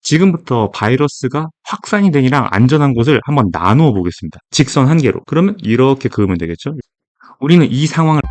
지금부터 바이러스가 확산이 되니랑 안전한 곳을 한번 나누어 보겠습니다. 직선 한 개로. 그러면 이렇게 그으면 되겠죠? 우리는 이 상황을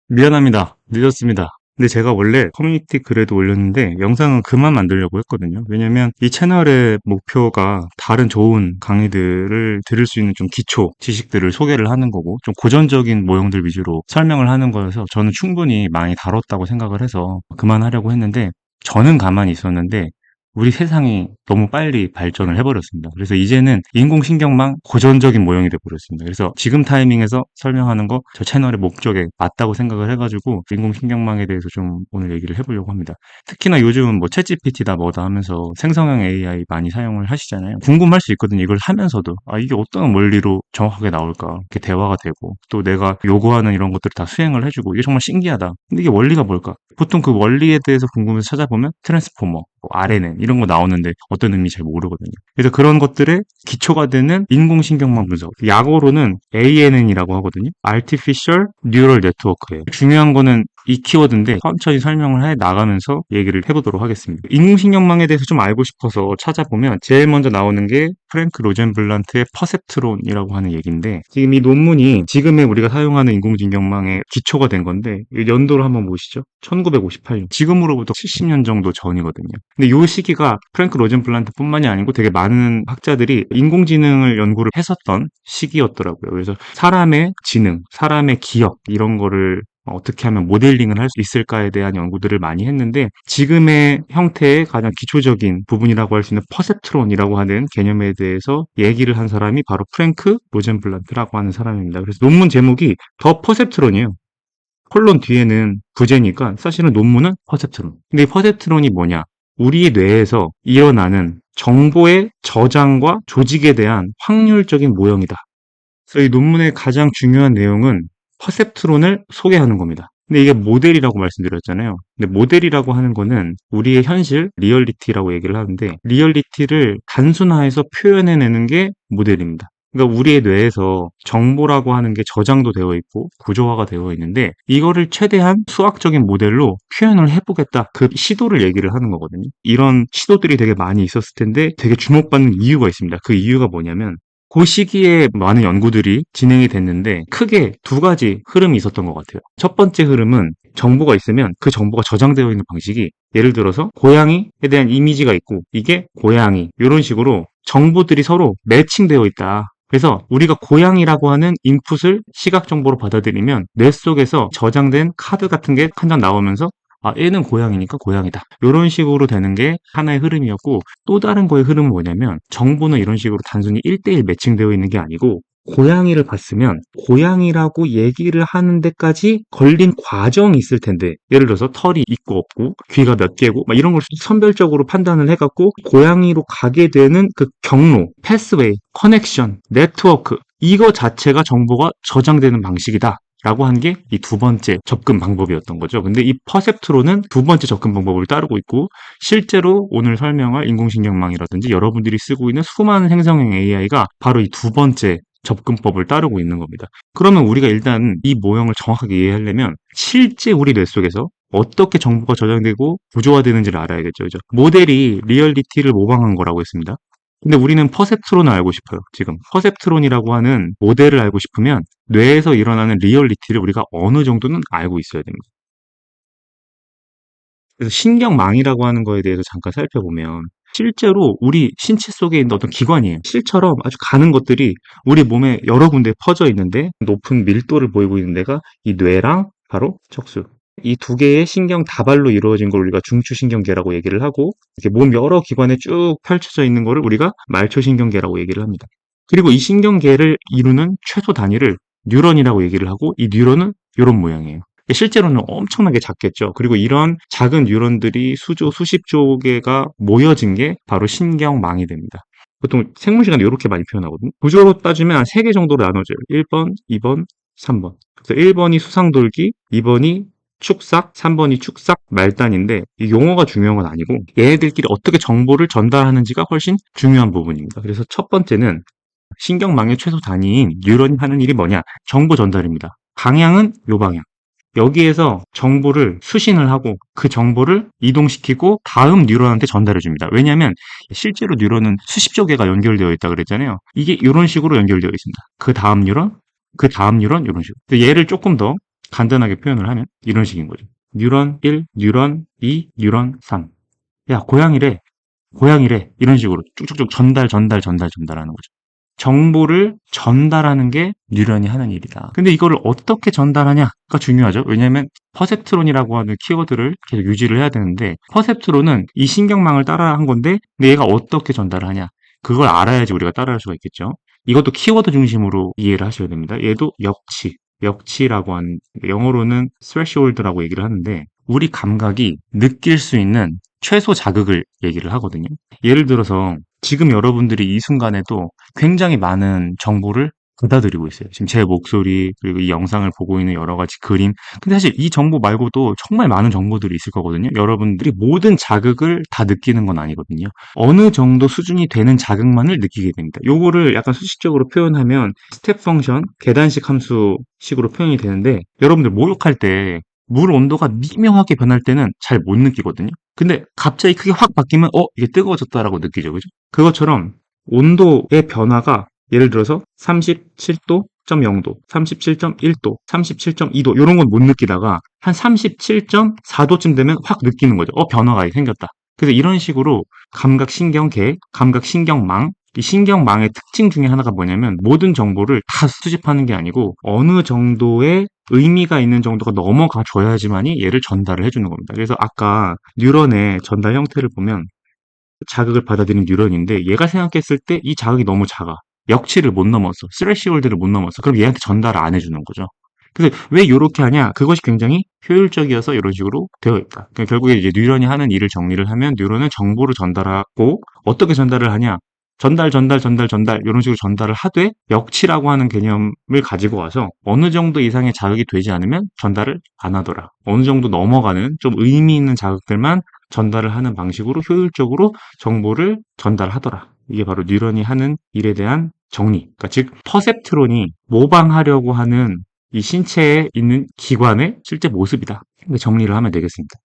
미안합니다. 늦었습니다. 근데 제가 원래 커뮤니티 글에도 올렸는데 영상은 그만 만들려고 했거든요. 왜냐면 이 채널의 목표가 다른 좋은 강의들을 들을 수 있는 좀 기초 지식들을 소개를 하는 거고 좀 고전적인 모형들 위주로 설명을 하는 거여서 저는 충분히 많이 다뤘다고 생각을 해서 그만하려고 했는데 저는 가만히 있었는데 우리 세상이 너무 빨리 발전을 해버렸습니다. 그래서 이제는 인공신경망 고전적인 모형이 돼버렸습니다. 그래서 지금 타이밍에서 설명하는 거 저 채널의 목적에 맞다고 생각을 해가지고 인공신경망에 대해서 좀 오늘 얘기를 해보려고 합니다. 특히나 요즘은 뭐 챗GPT다 뭐다 하면서 생성형 AI 많이 사용을 하시잖아요. 궁금할 수 있거든요. 이걸 하면서도 이게 어떤 원리로 정확하게 나올까 이렇게 대화가 되고 또 내가 요구하는 이런 것들을 다 수행을 해주고 이게 정말 신기하다. 근데 이게 원리가 뭘까? 보통 그 원리에 대해서 궁금해서 찾아보면 트랜스포머, 뭐 RNN 이런 거 나오는데 어떤 의미 잘 모르거든요. 그래서 그런 것들의 기초가 되는 인공신경망 분석, 약어로는 ANN이라고 하거든요. Artificial Neural Network예요. 중요한 거는 이 키워드인데 천천히 설명을 해 나가면서 얘기를 해보도록 하겠습니다. 인공신경망에 대해서 좀 알고 싶어서 찾아보면 제일 먼저 나오는 게 프랭크 로젠블란트의 퍼셉트론이라고 하는 얘기인데 지금 이 논문이 지금의 우리가 사용하는 인공신경망의 기초가 된 건데 이 연도를 한번 보시죠. 1958년. 지금으로부터 70년 정도 전이거든요. 근데 이 시기가 프랭크 로젠블란트뿐만이 아니고 되게 많은 학자들이 인공지능을 연구를 했었던 시기였더라고요. 그래서 사람의 지능, 사람의 기억 이런 거를 어떻게 하면 모델링을 할 수 있을까에 대한 연구들을 많이 했는데 지금의 형태의 가장 기초적인 부분이라고 할 수 있는 퍼셉트론이라고 하는 개념에 대해서 얘기를 한 사람이 바로 프랭크 로젠블란트라고 하는 사람입니다. 그래서 논문 제목이 더 퍼셉트론이에요. 콜론 뒤에는 부제니까 사실은 논문은 퍼셉트론. 근데 이 퍼셉트론이 뭐냐? 우리의 뇌에서 일어나는 정보의 저장과 조직에 대한 확률적인 모형이다. 그래서 이 논문의 가장 중요한 내용은 퍼셉트론을 소개하는 겁니다. 근데 이게 모델이라고 말씀드렸잖아요. 근데 모델이라고 하는 거는 우리의 현실, 리얼리티라고 얘기를 하는데 리얼리티를 단순화해서 표현해내는 게 모델입니다. 그러니까 우리의 뇌에서 정보라고 하는 게 저장도 되어 있고 구조화가 되어 있는데 이거를 최대한 수학적인 모델로 표현을 해보겠다. 그 시도를 얘기를 하는 거거든요. 이런 시도들이 되게 많이 있었을 텐데 되게 주목받는 이유가 있습니다. 그 이유가 뭐냐면 그 시기에 많은 연구들이 진행이 됐는데 크게 두 가지 흐름이 있었던 것 같아요. 첫 번째 흐름은 정보가 있으면 그 정보가 저장되어 있는 방식이 예를 들어서 고양이에 대한 이미지가 있고 이게 고양이 이런 식으로 정보들이 서로 매칭되어 있다. 그래서 우리가 고양이라고 하는 인풋을 시각 정보로 받아들이면 뇌 속에서 저장된 카드 같은 게 한 장 나오면서 얘는 고양이니까 고양이다. 이런 식으로 되는 게 하나의 흐름이었고 또 다른 거의 흐름은 뭐냐면 정보는 이런 식으로 단순히 1대1 매칭되어 있는 게 아니고 고양이를 봤으면 고양이라고 얘기를 하는 데까지 걸린 과정이 있을 텐데 예를 들어서 털이 있고 없고 귀가 몇 개고 막 이런 걸 선별적으로 판단을 해갖고 고양이로 가게 되는 그 경로, 패스웨이, 커넥션, 네트워크 이거 자체가 정보가 저장되는 방식이다. 라고 한 게 이 두 번째 접근 방법이었던 거죠. 근데 이 퍼셉트론은 두 번째 접근 방법을 따르고 있고 실제로 오늘 설명할 인공신경망이라든지 여러분들이 쓰고 있는 수많은 생성형 AI가 바로 이 두 번째 접근법을 따르고 있는 겁니다. 그러면 우리가 일단 이 모형을 정확하게 이해하려면 실제 우리 뇌 속에서 어떻게 정보가 저장되고 구조화되는지를 알아야겠죠. 그죠? 모델이 리얼리티를 모방한 거라고 했습니다. 근데 우리는 퍼셉트론을 알고 싶어요. 지금 퍼셉트론이라고 하는 모델을 알고 싶으면 뇌에서 일어나는 리얼리티를 우리가 어느 정도는 알고 있어야 됩니다. 그래서 신경망이라고 하는 거에 대해서 잠깐 살펴보면 실제로 우리 신체 속에 있는 어떤 기관이에요. 실처럼 아주 가는 것들이 우리 몸에 여러 군데 퍼져 있는데 높은 밀도를 보이고 있는 데가 이 뇌랑 바로 척수. 이 두 개의 신경 다발로 이루어진 걸 우리가 중추신경계라고 얘기를 하고 이렇게 몸 여러 기관에 쭉 펼쳐져 있는 거를 우리가 말초신경계라고 얘기를 합니다. 그리고 이 신경계를 이루는 최소 단위를 뉴런이라고 얘기를 하고 이 뉴런은 이런 모양이에요. 실제로는 엄청나게 작겠죠. 그리고 이런 작은 뉴런들이 수조, 수십조 개가 모여진 게 바로 신경망이 됩니다. 보통 생물시간에 이렇게 많이 표현하거든요. 구조로 따지면 한 3개 정도로 나눠져요. 1번, 2번, 3번. 그래서 1번이 수상돌기, 2번이 축삭, 3번이 축삭, 말단인데 이 용어가 중요한 건 아니고 얘네들끼리 어떻게 정보를 전달하는지가 훨씬 중요한 부분입니다. 그래서 첫 번째는 신경망의 최소 단위인 뉴런이 하는 일이 뭐냐? 정보 전달입니다. 방향은 요 방향. 여기에서 정보를 수신을 하고 그 정보를 이동시키고 다음 뉴런한테 전달해 줍니다. 왜냐하면 실제로 뉴런은 수십조 개가 연결되어 있다 그랬잖아요. 이게 이런 식으로 연결되어 있습니다. 그 다음 뉴런, 그 다음 뉴런 이런 식으로. 얘를 조금 더 간단하게 표현을 하면 이런 식인 거죠. 뉴런 1, 뉴런 2, 뉴런 3. 야, 고양이래. 고양이래. 이런 식으로 쭉쭉쭉 전달하는 거죠. 정보를 전달하는 게 뉴런이 하는 일이다. 근데 이거를 어떻게 전달하냐가 중요하죠. 왜냐하면 퍼셉트론이라고 하는 키워드를 계속 유지를 해야 되는데 퍼셉트론은 이 신경망을 따라한 건데 근데 얘가 어떻게 전달을 하냐. 그걸 알아야지 우리가 따라할 수가 있겠죠. 이것도 키워드 중심으로 이해를 하셔야 됩니다. 얘도 역치라고 하는 영어로는 threshold라고 얘기를 하는데 우리 감각이 느낄 수 있는 최소 자극을 얘기를 하거든요. 예를 들어서 지금 여러분들이 이 순간에도 굉장히 많은 정보를 받아들이고 있어요. 지금 제 목소리, 그리고 이 영상을 보고 있는 여러 가지 그림. 근데 사실 이 정보 말고도 정말 많은 정보들이 있을 거거든요. 여러분들이 모든 자극을 다 느끼는 건 아니거든요. 어느 정도 수준이 되는 자극만을 느끼게 됩니다. 요거를 약간 수식적으로 표현하면 스텝 펑션, 계단식 함수식으로 표현이 되는데 여러분들 목욕할 때 물 온도가 미묘하게 변할 때는 잘 못 느끼거든요. 근데 갑자기 크게 확 바뀌면 이게 뜨거워졌다라고 느끼죠. 그죠? 그것처럼 온도의 변화가 예를 들어서 37도.0도, 37.1도, 37.2도 이런 건 못 느끼다가 한 37.4도쯤 되면 확 느끼는 거죠. 변화가 생겼다. 그래서 이런 식으로 감각신경계, 감각신경망, 이 신경망의 특징 중에 하나가 뭐냐면 모든 정보를 다 수집하는 게 아니고 어느 정도의 의미가 있는 정도가 넘어가 줘야지만이 얘를 전달을 해주는 겁니다. 그래서 아까 뉴런의 전달 형태를 보면 자극을 받아들이는 뉴런인데 얘가 생각했을 때 이 자극이 너무 작아. 역치를 못 넘었어. 스레시홀드를 못 넘었어. 그럼 얘한테 전달을 안 해주는 거죠. 그래서 왜 이렇게 하냐? 그것이 굉장히 효율적이어서 이런 식으로 되어 있다. 그러니까 결국에 이제 뉴런이 하는 일을 정리를 하면 뉴런은 정보를 전달하고 어떻게 전달을 하냐? 전달 이런 식으로 전달을 하되 역치라고 하는 개념을 가지고 와서 어느 정도 이상의 자극이 되지 않으면 전달을 안 하더라. 어느 정도 넘어가는 좀 의미 있는 자극들만 전달을 하는 방식으로 효율적으로 정보를 전달하더라. 이게 바로 뉴런이 하는 일에 대한 정리. 그러니까 즉 퍼셉트론이 모방하려고 하는 이 신체에 있는 기관의 실제 모습이다. 이렇게 정리를 하면 되겠습니다.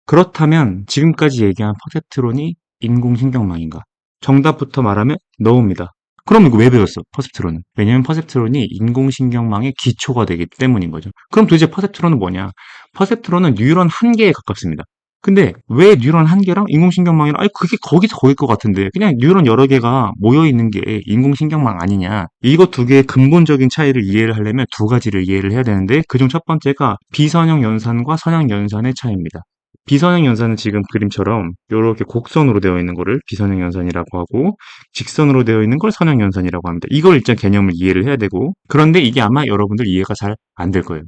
그렇다면 지금까지 얘기한 퍼셉트론이 인공신경망인가? 정답부터 말하면 no입니다. 그럼 이거 왜 배웠어? 퍼셉트론은. 왜냐면 퍼셉트론이 인공신경망의 기초가 되기 때문인 거죠. 그럼 도대체 퍼셉트론은 뭐냐? 퍼셉트론은 뉴런 한 개에 가깝습니다. 근데 왜 뉴런 한 개랑 인공신경망이랑 그게 거기서 거길 것 같은데 그냥 뉴런 여러 개가 모여 있는 게 인공신경망 아니냐? 이거 두 개의 근본적인 차이를 이해를 하려면 두 가지를 이해를 해야 되는데 그중 첫 번째가 비선형 연산과 선형 연산의 차이입니다. 비선형 연산은 지금 그림처럼 이렇게 곡선으로 되어 있는 거를 비선형 연산이라고 하고 직선으로 되어 있는 걸 선형 연산이라고 합니다. 이걸 일단 개념을 이해를 해야 되고 그런데 이게 아마 여러분들 이해가 잘 안 될 거예요.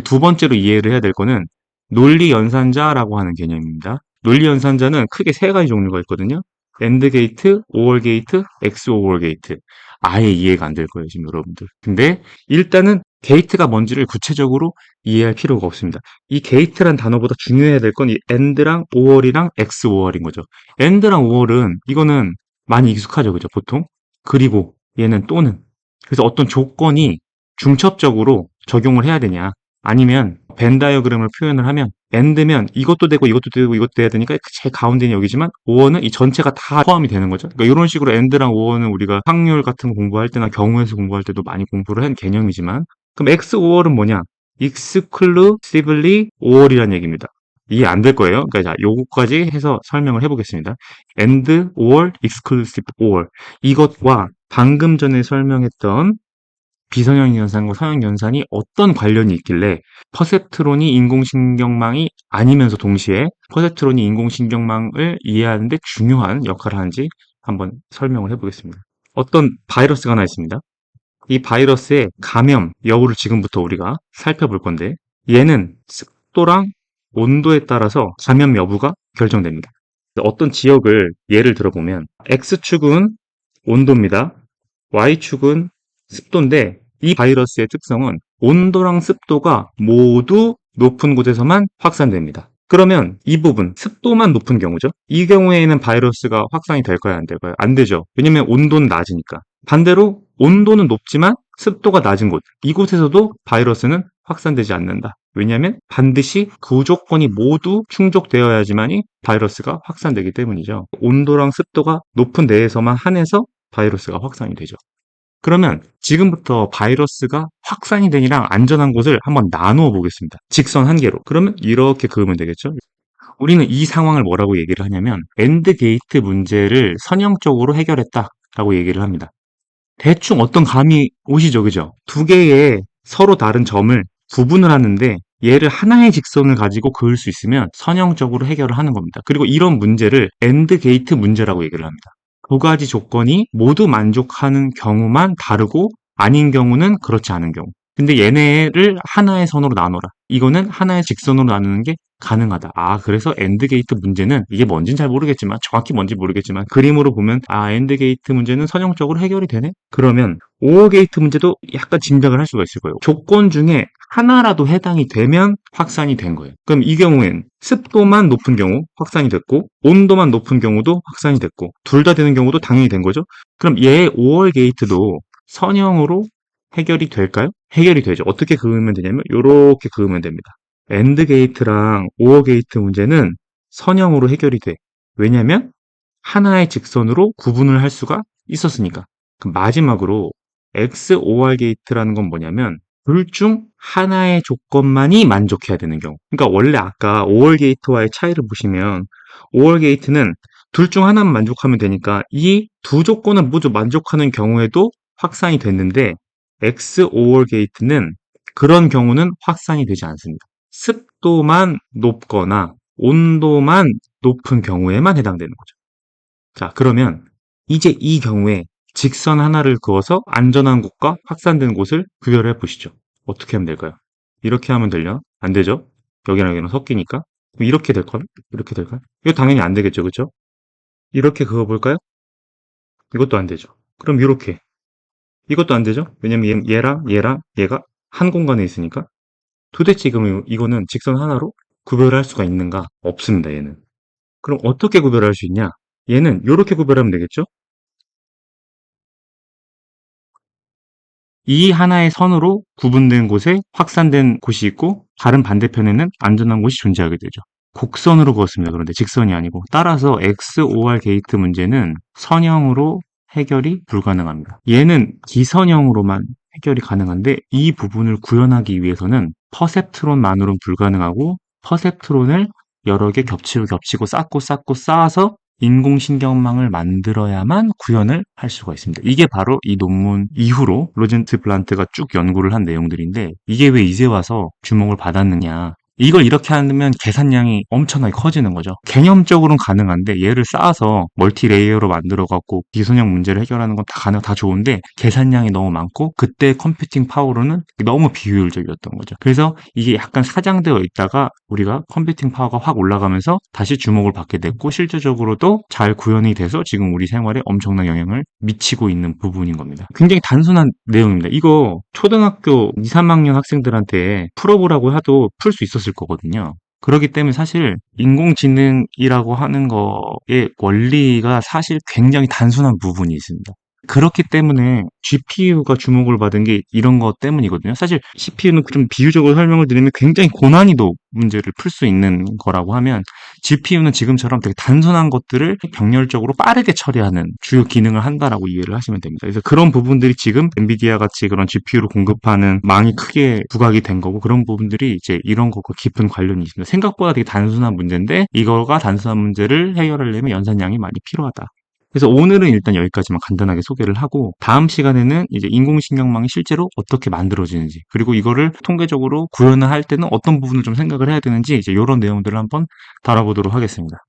두 번째로 이해를 해야 될 거는 논리 연산자라고 하는 개념입니다. 논리 연산자는 크게 세 가지 종류가 있거든요. AND 게이트, OR 게이트, XOR 게이트. 아예 이해가 안 될 거예요, 지금 여러분들. 근데 일단은 게이트가 뭔지를 구체적으로 이해할 필요가 없습니다. 이 게이트란 단어보다 중요해야 될 건 이 AND랑 OR이랑 XOR인 거죠. AND랑 OR은 이거는 많이 익숙하죠, 그죠, 보통? 그리고 얘는 또는. 그래서 어떤 조건이 중첩적으로 적용을 해야 되냐. 아니면 벤 다이어그램을 표현을 하면 AND면 이것도 되고 이것도 되고 이것도 돼야 되니까 제일 가운데는 여기지만 OR는 이 전체가 다 포함이 되는 거죠. 그러니까 이런 식으로 AND랑 OR는 우리가 확률 같은 거 공부할 때나 경우에서 공부할 때도 많이 공부를 한 개념이지만 그럼 XOR은 뭐냐? exclusively OR이라는 얘기입니다. 이해 안 될 거예요. 그러니까 자, 요거까지 해서 설명을 해보겠습니다. AND, OR, exclusive OR 이것과 방금 전에 설명했던 비선형 연산과 선형 연산이 어떤 관련이 있길래 퍼셉트론이 인공신경망이 아니면서 동시에 퍼셉트론이 인공신경망을 이해하는 데 중요한 역할을 하는지 한번 설명을 해보겠습니다. 어떤 바이러스가 하나 있습니다. 이 바이러스의 감염 여부를 지금부터 우리가 살펴볼 건데 얘는 습도랑 온도에 따라서 감염 여부가 결정됩니다. 어떤 지역을 예를 들어보면 X축은 온도입니다. Y축은 습도인데 이 바이러스의 특성은 온도랑 습도가 모두 높은 곳에서만 확산됩니다. 그러면 이 부분, 습도만 높은 경우죠. 이 경우에는 바이러스가 확산이 될까요? 안 될까요? 안 되죠. 왜냐면 온도는 낮으니까. 반대로 온도는 높지만 습도가 낮은 곳, 이곳에서도 바이러스는 확산되지 않는다. 왜냐하면 반드시 그 조건이 모두 충족되어야지만이 바이러스가 확산되기 때문이죠. 온도랑 습도가 높은 데에서만 한해서 바이러스가 확산이 되죠. 그러면 지금부터 바이러스가 확산이 되니랑 안전한 곳을 한번 나누어 보겠습니다. 직선 한 개로. 그러면 이렇게 그으면 되겠죠? 우리는 이 상황을 뭐라고 얘기를 하냐면 엔드 게이트 문제를 선형적으로 해결했다라고 얘기를 합니다. 대충 어떤 감이 오시죠, 그죠? 두 개의 서로 다른 점을 구분을 하는데 얘를 하나의 직선을 가지고 그을 수 있으면 선형적으로 해결을 하는 겁니다. 그리고 이런 문제를 엔드 게이트 문제라고 얘기를 합니다. 두 가지 조건이 모두 만족하는 경우만 다르고 아닌 경우는 그렇지 않은 경우. 근데 얘네를 하나의 선으로 나눠라. 이거는 하나의 직선으로 나누는 게 가능하다. 아, 그래서 엔드게이트 문제는 이게 뭔지는 잘 모르겠지만, 정확히 뭔지 모르겠지만, 그림으로 보면, 아, 엔드게이트 문제는 선형적으로 해결이 되네? 그러면, 오어게이트 문제도 약간 짐작을 할 수가 있을 거예요. 조건 중에 하나라도 해당이 되면 확산이 된 거예요. 그럼 이 경우엔 습도만 높은 경우 확산이 됐고, 온도만 높은 경우도 확산이 됐고, 둘 다 되는 경우도 당연히 된 거죠. 그럼 얘 5월 게이트도 선형으로 해결이 될까요? 해결이 되죠. 어떻게 그으면 되냐면, 이렇게 그으면 됩니다. 엔드 게이트랑 오어 게이트 문제는 선형으로 해결이 돼. 왜냐면 하나의 직선으로 구분을 할 수가 있었으니까. 그럼 마지막으로 XOR 게이트라는 건 뭐냐면 둘 중 하나의 조건만이 만족해야 되는 경우. 그러니까 원래 아까 OR 게이트와의 차이를 보시면 OR 게이트는 둘 중 하나만 만족하면 되니까 이 두 조건을 모두 만족하는 경우에도 확산이 됐는데 XOR 게이트는 그런 경우는 확산이 되지 않습니다. 습도만 높거나 온도만 높은 경우에만 해당되는 거죠. 자, 그러면 이제 이 경우에 직선 하나를 그어서 안전한 곳과 확산된 곳을 구별해 보시죠. 어떻게 하면 될까요? 이렇게 하면 되려? 안 되죠? 여기랑 여기랑 섞이니까. 이렇게 될까요? 이렇게 될까요? 이거 당연히 안 되겠죠, 그렇죠? 이렇게 그어볼까요? 이것도 안 되죠. 그럼 이렇게. 이것도 안 되죠? 왜냐면 얘랑 얘랑 얘가 한 공간에 있으니까. 도대체 그럼 이거는 직선 하나로 구별할 수가 있는가? 없습니다, 얘는. 그럼 어떻게 구별할 수 있냐? 얘는 이렇게 구별하면 되겠죠? 이 하나의 선으로 구분된 곳에 확산된 곳이 있고 다른 반대편에는 안전한 곳이 존재하게 되죠. 곡선으로 그었습니다. 그런데 직선이 아니고. 따라서 XOR 게이트 문제는 선형으로 해결이 불가능합니다. 얘는 기선형으로만 해결이 가능한데 이 부분을 구현하기 위해서는 퍼셉트론만으로는 불가능하고 퍼셉트론을 여러 개 겹치고 쌓아서 인공신경망을 만들어야만 구현을 할 수가 있습니다. 이게 바로 이 논문 이후로 로젠트블란트가 쭉 연구를 한 내용들인데 이게 왜 이제 와서 주목을 받았느냐. 이걸 이렇게 하면 계산량이 엄청나게 커지는 거죠. 개념적으로는 가능한데 얘를 쌓아서 멀티 레이어로 만들어 갖고 기선형 문제를 해결하는 건 다 좋은데 계산량이 너무 많고 그때 컴퓨팅 파워로는 너무 비효율적이었던 거죠. 그래서 이게 약간 사장되어 있다가 우리가 컴퓨팅 파워가 확 올라가면서 다시 주목을 받게 됐고 실질적으로도 잘 구현이 돼서 지금 우리 생활에 엄청난 영향을 미치고 있는 부분인 겁니다. 굉장히 단순한 내용입니다. 이거 초등학교 2, 3학년 학생들한테 풀어보라고 해도 풀 수 있었을 거거든요. 그렇기 때문에 사실 인공지능이라고 하는 거의 원리가 사실 굉장히 단순한 부분이 있습니다. 그렇기 때문에 GPU가 주목을 받은 게 이런 것 때문이거든요. 사실 CPU는 좀 비유적으로 설명을 드리면 굉장히 고난이도 문제를 풀 수 있는 거라고 하면 GPU는 지금처럼 되게 단순한 것들을 병렬적으로 빠르게 처리하는 주요 기능을 한다라고 이해를 하시면 됩니다. 그래서 그런 부분들이 지금 엔비디아 같이 그런 GPU를 공급하는 망이 크게 부각이 된 거고 그런 부분들이 이제 이런 것과 깊은 관련이 있습니다. 생각보다 되게 단순한 문제인데 이거가 단순한 문제를 해결하려면 연산량이 많이 필요하다. 그래서 오늘은 일단 여기까지만 간단하게 소개를 하고 다음 시간에는 이제 인공신경망이 실제로 어떻게 만들어지는지 그리고 이거를 통계적으로 구현을 할 때는 어떤 부분을 좀 생각을 해야 되는지 이제 이런 내용들을 한번 다뤄보도록 하겠습니다.